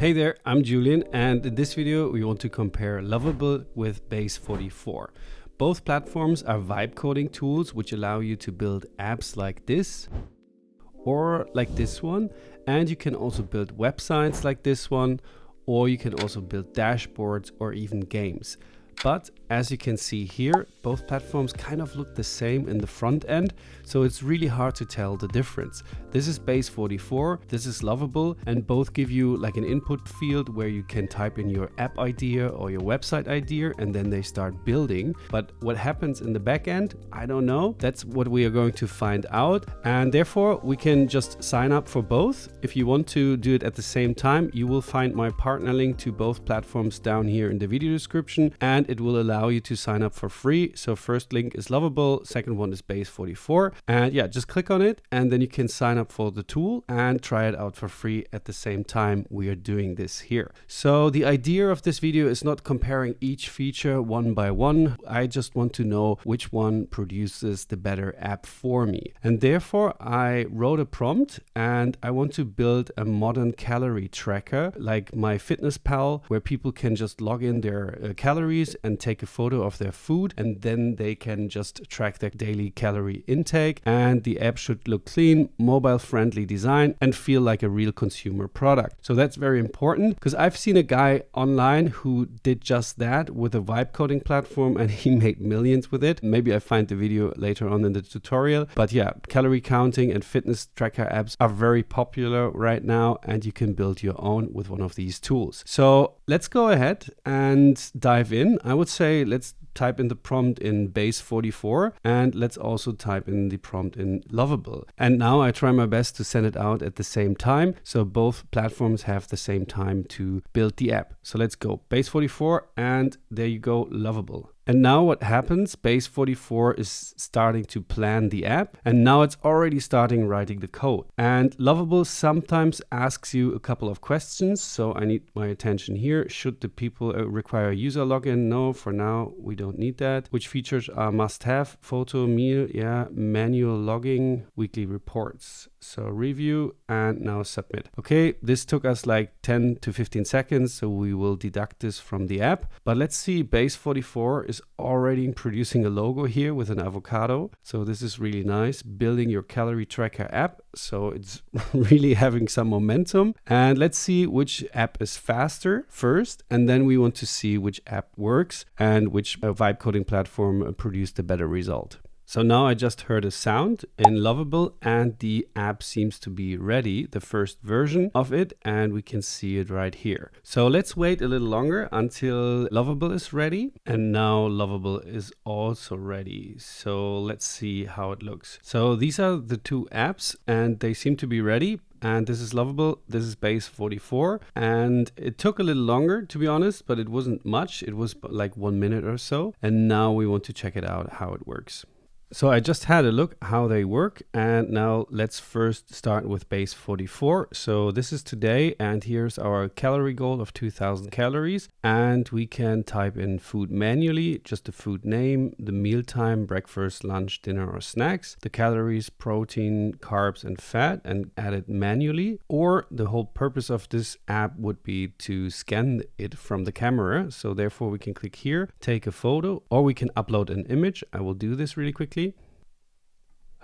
Hey there, I'm Julian, and in this video we want to compare Lovable with Base44. Both platforms are vibe coding tools which allow you to build apps like this or like this one, and you can also build websites like this one, or you can also build dashboards or even games. But as you can see here, both platforms kind of look the same in the front end, so it's really hard to tell the difference. This is Base44, this is Lovable, and both give you like an input field where you can type in your app idea or your website idea, and then they start building. But what happens in the back end, I don't know. That's what we are going to find out, and therefore we can just sign up for both. If you want to do it at the same time, you will find my partner link to both platforms down here in the video description, and it will allow you to sign up for free. So first link is Lovable, second one is Base44, and yeah, just click on it and then you can sign up for the tool and try it out for free at the same time we are doing this here. So the idea of this video is not comparing each feature one by one. I just want to know which one produces the better app for me, and therefore I wrote a prompt and I want to build a modern calorie tracker like MyFitnessPal, where people can just log in their calories and take a photo of their food, and then they can just track their daily calorie intake, and the app should look clean, mobile friendly design, and feel like a real consumer product. So that's very important, because I've seen a guy online who did just that with a vibe coding platform and he made millions with it. Maybe I find the video later on in the tutorial, but yeah, calorie counting and fitness tracker apps are very popular right now, and you can build your own with one of these tools. So let's go ahead and dive in. I would say let's type in the prompt in Base44, and let's also type in the prompt in Lovable. And now I try my best to send it out at the same time, so both platforms have the same time to build the app. So let's go Base44, and there you go, Lovable. And now what happens, Base44 is starting to plan the app, and now it's already starting writing the code. And Lovable sometimes asks you a couple of questions, so I need my attention here. Should the people require a user login? No, for now we don't need that. Which features are must-have? Photo, meal, yeah, manual logging, weekly reports. So review and now submit. Okay, this took us like 10 to 15 seconds, so we will deduct this from the app. But let's see, Base44 is already producing a logo here with an avocado. So this is really nice, building your calorie tracker app. So it's really having some momentum. And let's see which app is faster first, and then we want to see which app works and which vibe coding platform produced a better result. So now I just heard a sound in Lovable, and the app seems to be ready, the first version of it, and we can see it right here. So let's wait a little longer until Lovable is ready, and now Lovable is also ready. So let's see how it looks. So these are the two apps and they seem to be ready. And this is Lovable, this is Base44, and it took a little longer, to be honest, but it wasn't much. It was like 1 minute or so, and now we want to check it out how it works. So I just had a look how they work, and now let's first start with Base44. So this is today, and here's our calorie goal of 2000 calories, and we can type in food manually, just the food name, the meal time, breakfast, lunch, dinner, or snacks, the calories, protein, carbs, and fat, and add it manually. Or the whole purpose of this app would be to scan it from the camera. So therefore we can click here, take a photo, or we can upload an image. I will do this really quickly.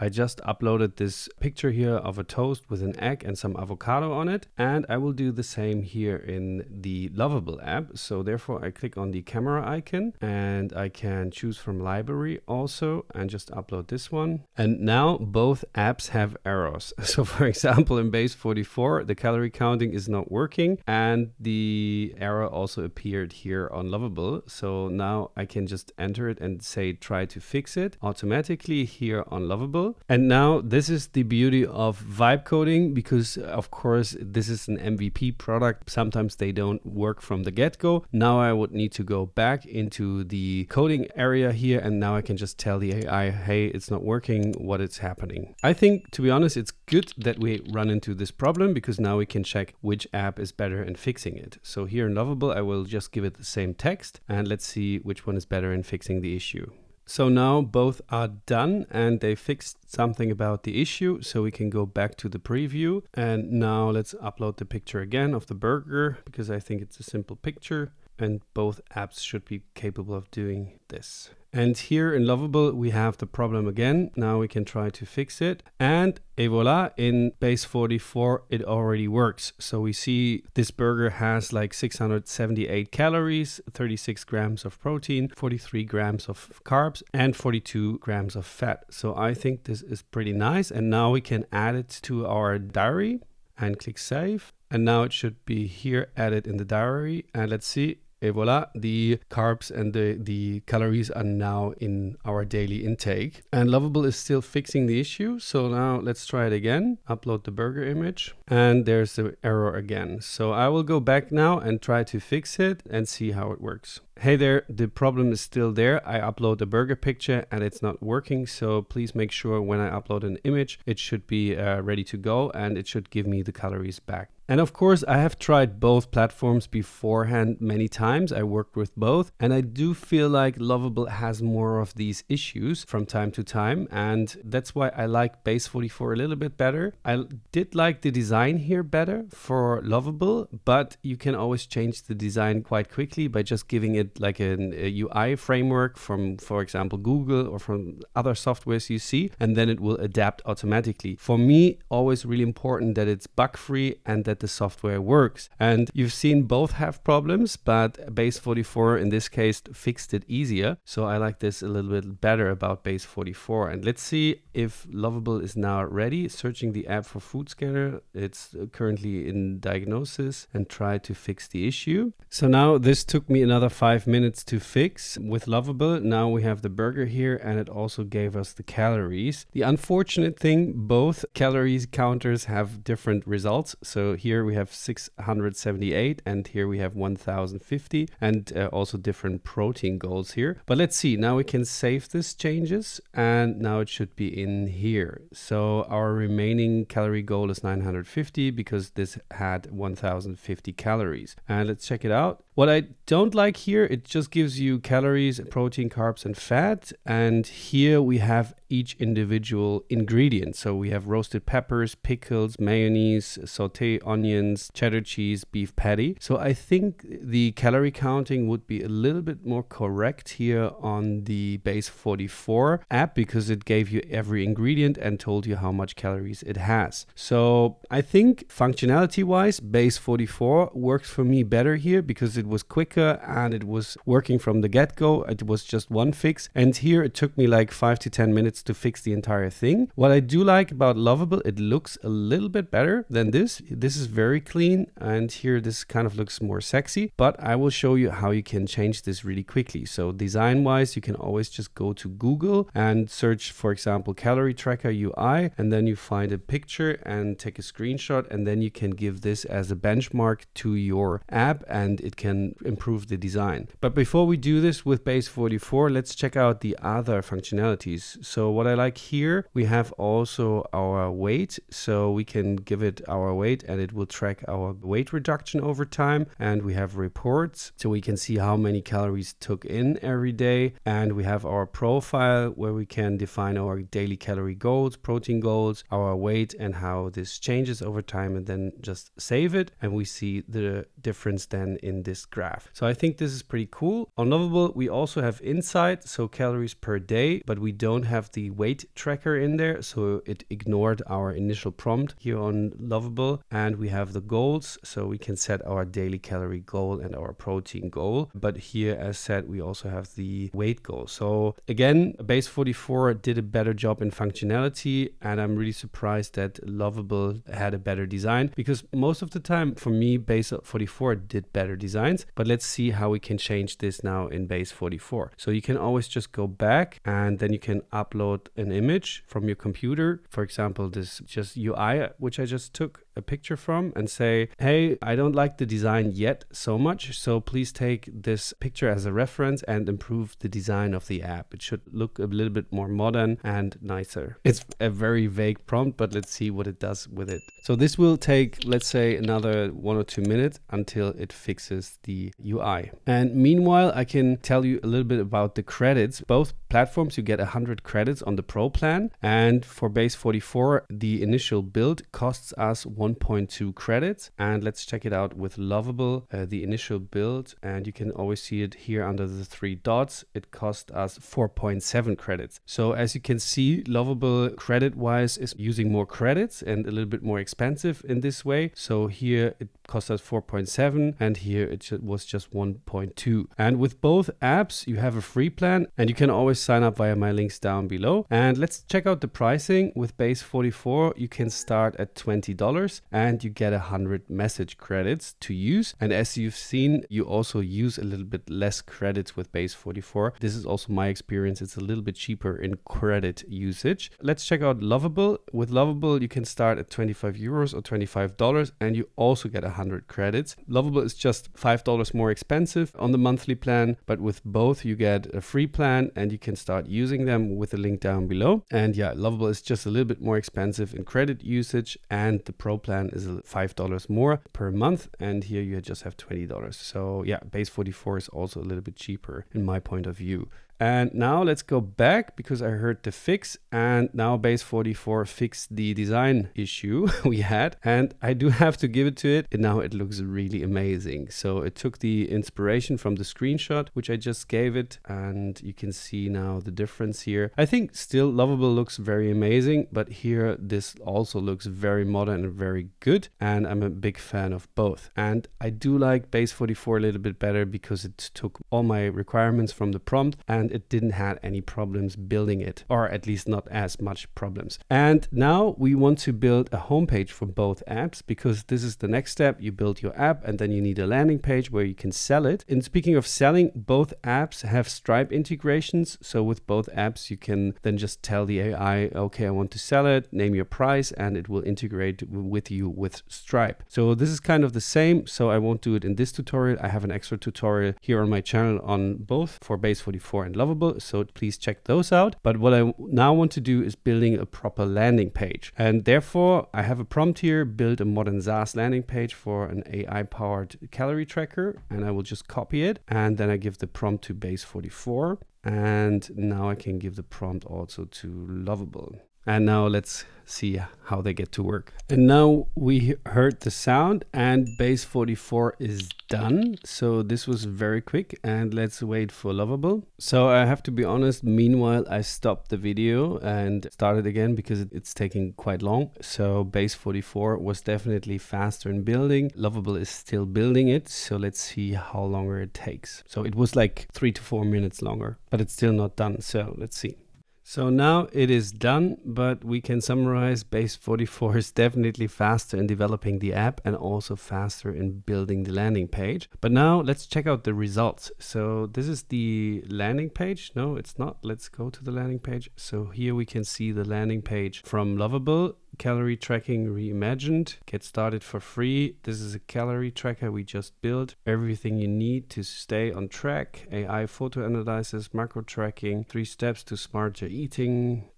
I just uploaded this picture here of a toast with an egg and some avocado on it, and I will do the same here in the Lovable app. So therefore I click on the camera icon and I can choose from library also and just upload this one. And now both apps have errors. So for example, in Base44 the calorie counting is not working, and the error also appeared here on Lovable. So now I can just enter it and say try to fix it automatically here on Lovable. And now this is the beauty of vibe coding, because of course this is an MVP product. Sometimes they don't work from the get-go. Now I would need to go back into the coding area here, and now I can just tell the AI, hey, it's not working, what is happening. I think, to be honest, it's good that we run into this problem, because now we can check which app is better in fixing it. So here in Lovable I will just give it the same text, and let's see which one is better in fixing the issue. So now both are done and they fixed something about the issue. So we can go back to the preview. And now let's upload the picture again of the burger, because I think it's a simple picture. And both apps should be capable of doing this. And here in Lovable, we have the problem again. Now we can try to fix it. And voila, in Base44, it already works. So we see this burger has like 678 calories, 36 grams of protein, 43 grams of carbs, and 42 grams of fat. So I think this is pretty nice. And now we can add it to our diary and click save. And now it should be here added in the diary. And let's see. Et voila, the carbs and the calories are now in our daily intake. And Lovable is still fixing the issue. So now let's try it again. Upload the burger image. And there's the error again. So I will go back now and try to fix it and see how it works. Hey there, the problem is still there. I upload a burger picture and it's not working. So please make sure when I upload an image, it should be ready to go and it should give me the calories back. And of course, I have tried both platforms beforehand many times. I worked with both, and I do feel like Lovable has more of these issues from time to time. And that's why I like Base44 a little bit better. I did like the design here better for Lovable, but you can always change the design quite quickly by just giving it like a UI framework from, for example, Google or from other softwares you see, and then it will adapt automatically. For me, always really important that it's bug-free and that the software works. And you've seen both have problems, but Base44 in this case fixed it easier. So I like this a little bit better about Base44. And let's see if Lovable is now ready. Searching the app for food scanner. It's currently in diagnosis, and try to fix the issue. So now this took me another 5 minutes to fix with Lovable. Now we have the burger here, and it also gave us the calories. The unfortunate thing, both calories counters have different results. So here we have 678 and here we have 1050, and also different protein goals here. But let's see, now we can save this changes, and now it should be in here. So our remaining calorie goal is 950 because this had 1050 calories. And let's check it out. What I don't like here, it just gives you calories, protein, carbs, and fat. And here we have each individual ingredient. So we have roasted peppers, pickles, mayonnaise, sauté onions, cheddar cheese, beef patty. So I think the calorie counting would be a little bit more correct here on the Base44 app, because it gave you every ingredient and told you how much calories it has. So I think functionality wise, Base44 works for me better here because it was quicker and it was working from the get-go. It was just one fix, and here it took me like 5 to 10 minutes to fix the entire thing. What I do like about Lovable, it looks a little bit better than this. This is very clean, and here this kind of looks more sexy, but I will show you how you can change this really quickly. So design wise, you can always just go to Google and search, for example, calorie tracker UI, and then you find a picture and take a screenshot, and then you can give this as a benchmark to your app and it can improve the design. But before we do this with Base44, let's check out the other functionalities. So what I like here, we have also our weight. So we can give it our weight and it will track our weight reduction over time. And we have reports, so we can see how many calories took in every day. And we have our profile where we can define our daily calorie goals, protein goals, our weight, and how this changes over time, and then just save it. And we see the difference then in this graph. So I think this is pretty cool. On Lovable, we also have insight, so calories per day, but we don't have the weight tracker in there. So it ignored our initial prompt here on Lovable. And we have the goals, so we can set our daily calorie goal and our protein goal. But here, as said, we also have the weight goal. So again, Base44 did a better job in functionality, and I'm really surprised that Lovable had a better design, because most of the time for me, Base44 did better designs. But let's see how we can change this now in Base44. So you can always just go back, and then you can upload an image from your computer. For example, this just UI, which I just took. a picture from and say, hey, I don't like the design yet so much, so please take this picture as a reference and improve the design of the app. It should look a little bit more modern and nicer. It's a very vague prompt, but let's see what it does with it. So this will take, let's say, another 1 or 2 minutes until it fixes the UI. And meanwhile, I can tell you a little bit about the credits. Both platforms, you get 100 credits on the Pro plan. And for Base44, the initial build costs us 1.2 credits. And let's check it out with Lovable, the initial build. And you can always see it here under the 3 dots. It cost us 4.7 credits. So as you can see, Lovable credit-wise is using more credits and a little bit more expensive in this way. So here it cost us 4.7 and here it was just 1.2. And with both apps, you have a free plan and you can always sign up via my links down below. And let's check out the pricing. With Base44, you can start at $20 and you get 100 message credits to use. And as you've seen, you also use a little bit less credits with Base44. This is also my experience. It's a little bit cheaper in credit usage. Let's check out Lovable. With Lovable, you can start at 25 euros or $25 and you also get 100 credits. Lovable is just $5 more expensive on the monthly plan, but with both you get a free plan and you can start using them with the link down below. And yeah, Lovable is just a little bit more expensive in credit usage and the Pro plan is $5 more per month and here you just have $20. So yeah, Base44 is also a little bit cheaper in my point of view. And now let's go back because I heard the fix and now Base44 fixed the design issue we had and I do have to give it to it and now it looks really amazing. So it took the inspiration from the screenshot which I just gave it and you can see now the difference here. I think still Lovable looks very amazing, but here this also looks very modern and very good and I'm a big fan of both. And I do like Base44 a little bit better because it took all my requirements from the prompt and it didn't have any problems building it, or at least not as much problems. And now we want to build a homepage for both apps because this is the next step. You build your app and then you need a landing page where you can sell it. And speaking of selling, both apps have Stripe integrations. So with both apps, you can then just tell the AI, okay, I want to sell it, name your price, and it will integrate with you with Stripe. So this is kind of the same. So I won't do it in this tutorial. I have an extra tutorial here on my channel on both for Base44 and Lovable, so please check those out. But what I now want to do is building a proper landing page. And therefore I have a prompt here, build a modern SaaS landing page for an AI powered calorie tracker. And I will just copy it. And then I give the prompt to Base44. And now I can give the prompt also to Lovable. And now let's see how they get to work. And now we heard the sound and Base44 is done. So this was very quick and let's wait for Lovable. So I have to be honest, meanwhile, I stopped the video and started again because it's taking quite long. So Base44 was definitely faster in building. Lovable is still building it. So let's see how longer it takes. So it was like 3 to 4 minutes longer, but it's still not done. So let's see. So now it is done, but we can summarize Base44 is definitely faster in developing the app and also faster in building the landing page. But now let's check out the results. So this is the landing page. No, it's not. Let's go to the landing page. So here we can see the landing page from Lovable. Calorie tracking reimagined. Get started for free. This is a calorie tracker we just built. Everything you need to stay on track. AI photo analysis, macro tracking, 3 steps to smarter eating.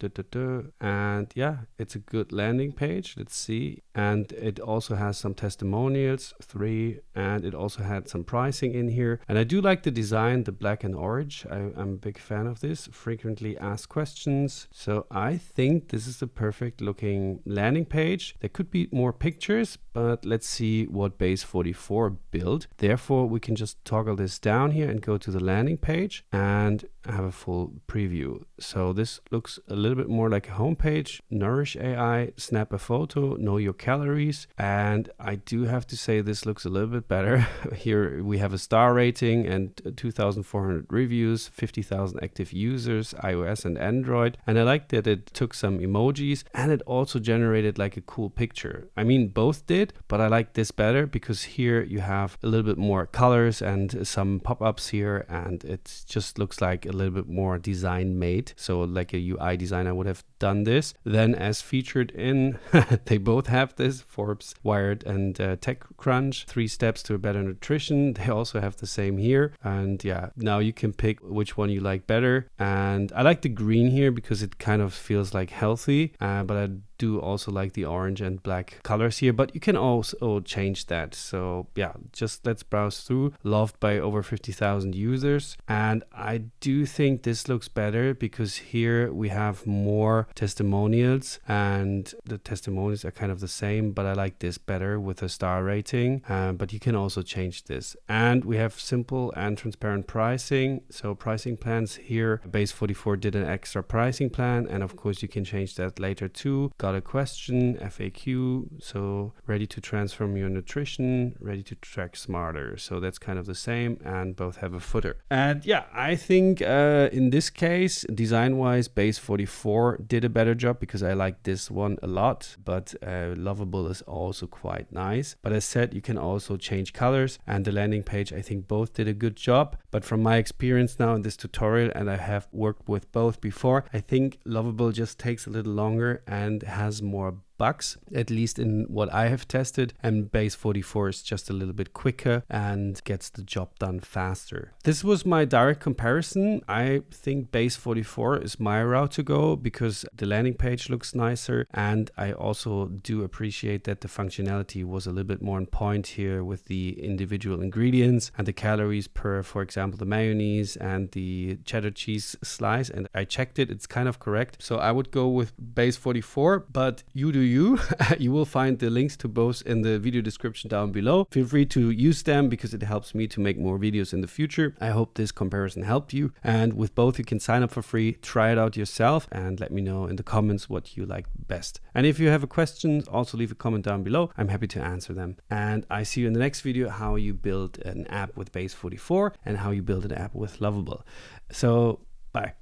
And yeah, it's a good landing page. Let's see. And it also has some testimonials, 3, and it also had some pricing in here. And I do like the design, the black and orange. I'm a big fan of this. Frequently asked questions. So I think this is the perfect looking landing page. There could be more pictures, but let's see what Base44 built. Therefore, we can just toggle this down here and go to the landing page and have a full preview. So this looks a little bit more like a homepage. Nourish AI, snap a photo, know your calories. And I do have to say this looks a little bit better. Here we have a star rating and 2,400 reviews, 50,000 active users, iOS and Android. And I like that it took some emojis and it also generated like a cool picture. I mean, both did, but I like this better because here you have a little bit more colors and some pop-ups here, and it just looks like a a little bit more design made. So like a UI designer would have done this. Then as featured in, they both have this, Forbes, Wired, and TechCrunch, 3 steps to a better nutrition. They also have the same here. And yeah, now you can pick which one you like better. And I like the green here because it kind of feels like healthy, but I do also like the orange and black colors here, but you can also change that. So yeah, just let's browse through. Loved by over 50,000 users. And I do think this looks better because here we have more testimonials, and the testimonials are kind of the same, but I like this better with a star rating. But you can also change this. And we have simple and transparent pricing. So pricing plans here, Base44 did an extra pricing plan, and of course you can change that later too. Got a question, FAQ, so ready to transform your nutrition, ready to track smarter. So that's kind of the same, and both have a footer. And yeah, I think in this case, design-wise, Base44 did a better job because I like this one a lot, but Lovable is also quite nice. But as said, you can also change colors, and the landing page, I think both did a good job. But from my experience now in this tutorial, and I have worked with both before, I think Lovable just takes a little longer and has more bugs, at least in what I have tested, and Base44 is just a little bit quicker and gets the job done faster. This was my direct comparison. I think Base44 is my route to go because the landing page looks nicer, and I also do appreciate that the functionality was a little bit more on point here with the individual ingredients and the calories per, for example, the mayonnaise and the cheddar cheese slice, and I checked it, it's kind of correct. So I would go with Base44, but you do you. You will find the links to both in the video description down below. Feel free to use them because it helps me to make more videos in the future. I hope this comparison helped you. And with both, you can sign up for free, try it out yourself, and let me know in the comments what you like best. And if you have a question, also leave a comment down below. I'm happy to answer them. And I see you in the next video, how you build an app with Base44 and how you build an app with Lovable. So, bye.